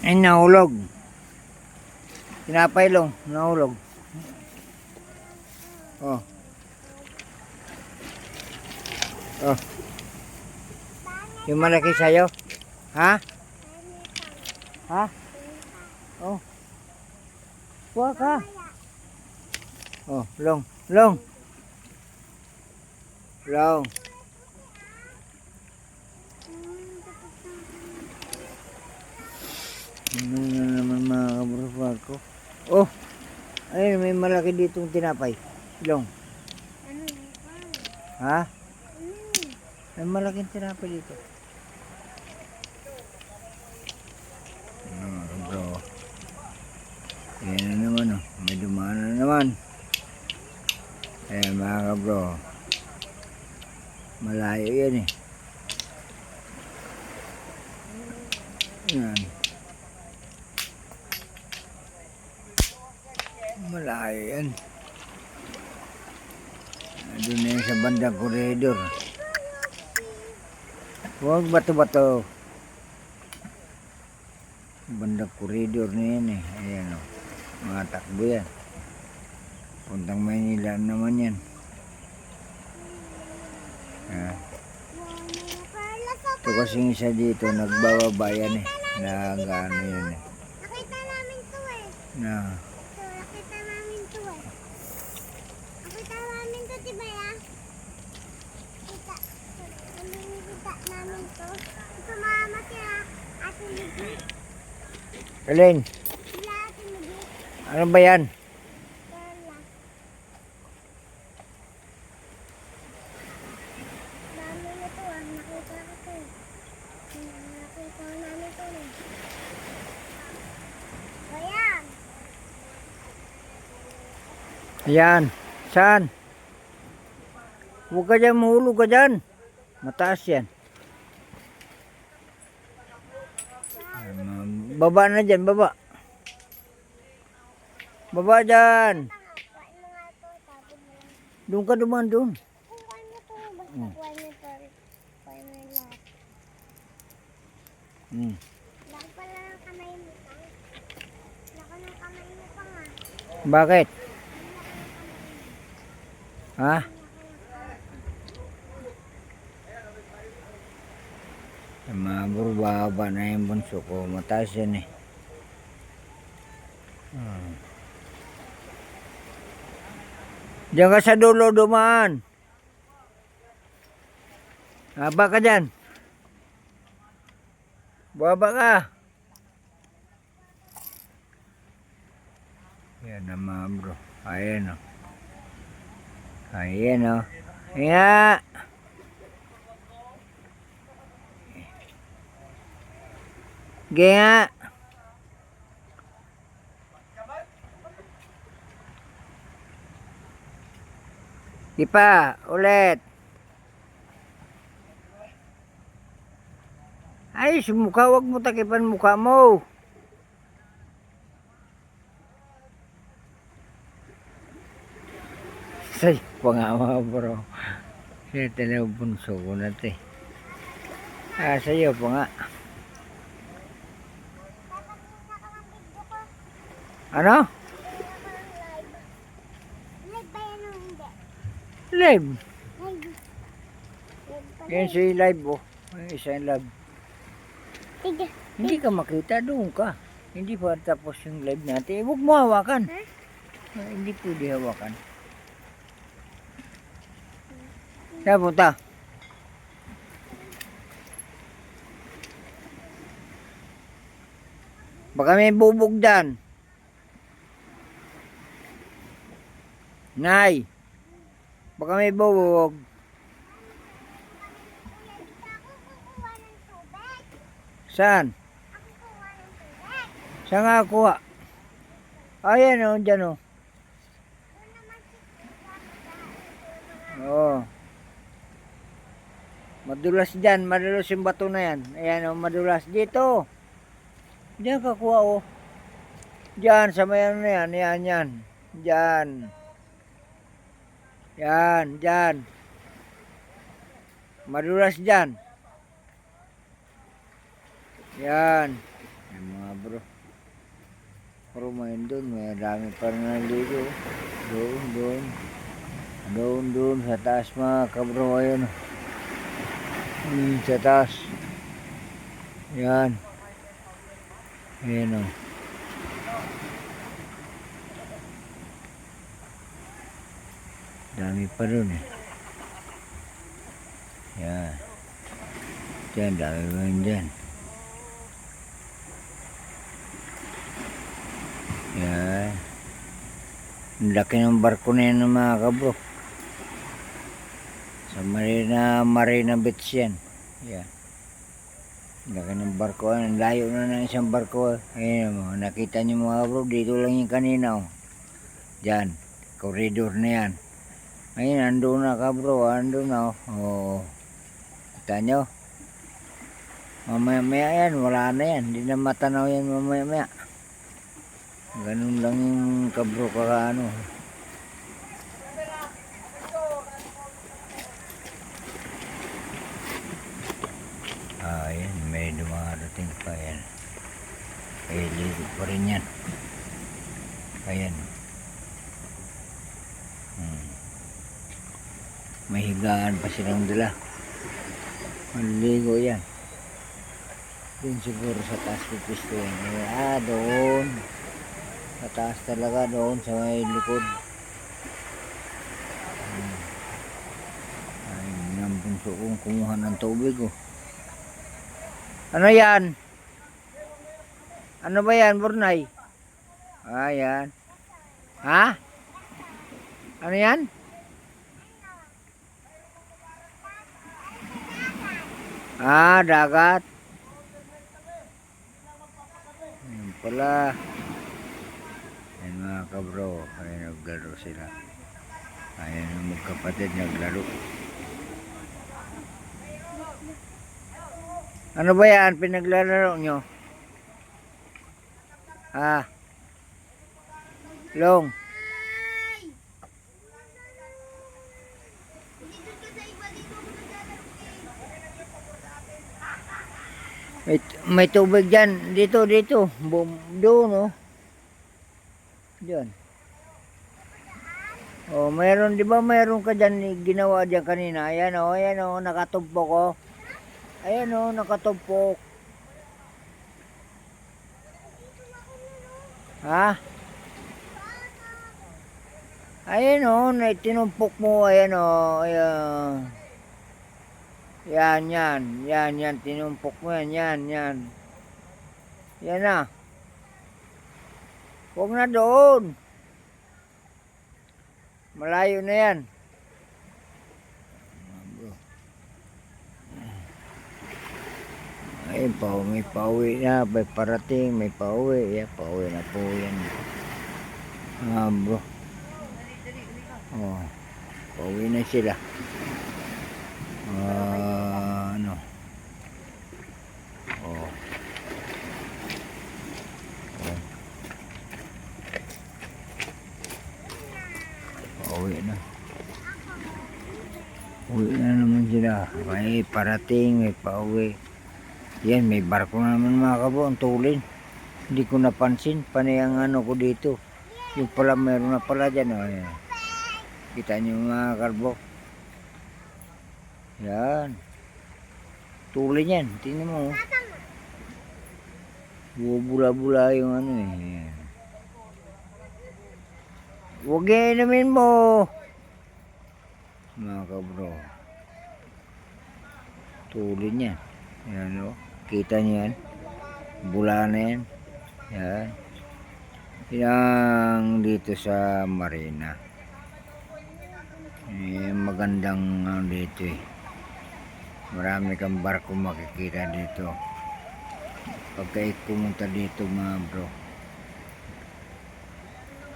Ay, nahulog. Tinapay long, nahulog. Oh. Oh. Yung malaki sa'yo? Ha? Ha? Oh. Kuha ka. Oh, long. Long. Long. Ano na naman mga kabrufag ko? Oh. Ayun, may malaki ditong tinapay. Long. Ha? May malaking tinapay dito. Bro. Ayan na naman oh. May dumaan na naman. Ayan mga kabro. Malayo yan eh. Ayan. Malayo yan. Doon na yan sa bandang koridor. Huwag bato-bato. Bandang koridor na yan eh. Ayan o. Mga takbo yan. Puntang Maynila naman yan. Ito kasing isa dito nagbababa yan eh. Nag-ano yan eh. Nakita namin to eh. Nakita namin to eh. Nakita namin to, diba ya? Nakita namin to. Sumama sila Ate Libby. Alin? Sila Ate Libby. Ano ba yan? Perla. Dami na to ah. Nakita ko to eh. Nakita namin to eh. Ayan. Ayan. Saan? Huwag ka dyan, mahulog ka dyan. Mataas yan. Baba na dyan, baba. Baba dyan. Kuhain mo nga to. Tapos mo lang. Doon ka dumaan doon. Kuhain mo to. Basta kuhain mo to. Kuhain mo yung lahat. Laki pala ng kamay mo pa. Laki ng kamay mo pa nga. Bakit? Ha? Mga baba na yung bunso ko. Mataas yan eh. Diyan ka sa dulo dumaan. Haba ka dyan. Baba ka. Yan na mga bro. Ayan o. Ayan o. Ayan. Gaya. Di pa. Ulit. Ay, mukha. Huwag mo takipan mukha mo. Say, pangama bro. Sino tinabunso ko natin. Sa'yo pa nga. Ano? Live ba yan o hindi? Live. Live. Yan si live oh. Isa yung live. Tiga. Hindi ka makita, doon ka. Hindi pa tapos yung live natin. Huwag mo hawakan. Hindi pwede hawakan. Saan punta? Baka may bubog dyan. Nay. Baka may bubog. Kukuha ng tubig. Saan? Ako kuha ng tubig. Saan nga kuha? Ayan o, dyan o. Doon naman si Oo. Madulas dyan, madulas yung bato na yan. Ayan o, madulas. Dito. Diyan ka kuha o. Diyan, sa may ano na yan. Yan, yan. Diyan. Yan, dyan. Madulas dyan. Yan. mga bro. Pero may dami pa rin naligo. Doon sa taas mga kabro. Ayun. Sa taas. Yan. Ayan o. Dami pa rin eh. Yan. Diyan, dami pa rin dyan. Yan. Ang laki ng barko na yan mga kabro. Sa Marina Beach yan. Yan. Ang laki ng barko. Ang layo na ng isang barko. Ayan mo. Nakita niyo mga kabro. Dito lang yung kanina. Oh. Diyan. Corridor na yan. Ayun, andun na kabro. Andun na. Oh. Kita nyo. Mamaya yan. Wala na yan. Hindi na matanaw yan mamaya. Ganun lang yung kabro kakaano. Ayan, may dumarating pa yan. Ay, ligo pa rin yan. Ayan. May higaan pa silang dala. Maligo yan. Doon siguro sa taas pipisto yan. Doon. Sa taas talaga doon sa may likod. Ay, nambunso kong kumuha ng tubig oh. Ano yan? Ano ba yan, Burnay? Ayan. Ha? Ano yan? Dagat. Ayan pala. Ayan mga kabro. Ayan naglaro sila. Ayan ang magkapatid naglaro. Ano ba yan? Pinaglalaro nyo? Long. May tubig dyan. Dito. Doon oh. Diyan. Oh, mayroon, di ba mayroon ka dyan ginawa dyan kanina? Ayan oh, nakatumpok oh. Ayan oh, nakatumpok. Ha? Ayan oh, tinumpok mo. Ayan oh, ayan. Yan, tinumpok mo yan. Yan na. Huwag na doon. Malayo na yan. Ayun pa, may pauwi na, may parating, may pauwi. Yeah, pauwi na po yan. Bro. Oh, pauwi na sila. Ano? Oh. Pauwi na. Uwi na naman sila. May parating, may pauwi. Yan, may barko na naman mga kabo, ang tulin. Hindi ko napansin, panay ang ano ko dito. Yung pala, meron na pala dyan. Oh, yan. Kita nyo mga karbo. Yan. Tulin yan, tingnan mo. Bula-bula yung ano eh. Yan. Huwag inumin mo. Mga kabro. Tulin yan. Yan o. Kita nyo yan. Bula na yan. Yan. Yang dito sa Marina. Magandang dito eh. Marami kang barko makikita dito. Pagka pumunta dito mga bro.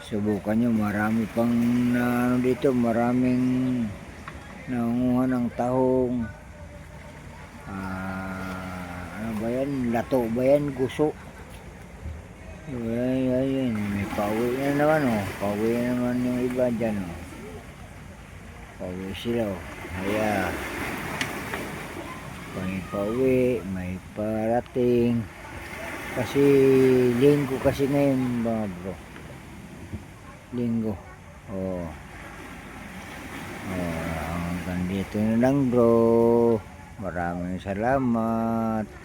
Subukan nyo. Marami pang dito. Maraming nangunguha ng tahong. Ano ba yan? Lato ba yan? Guso. Ayan. May pauwi na naman oh. Pauwi na naman yung iba dyan oh. Pauwi sila oh. Ayan. May pauwi. May parating. Kasi linggo kasi ngayon mga bro. Linggo. Oh. Oh, hanggang dito na lang bro. Maraming salamat.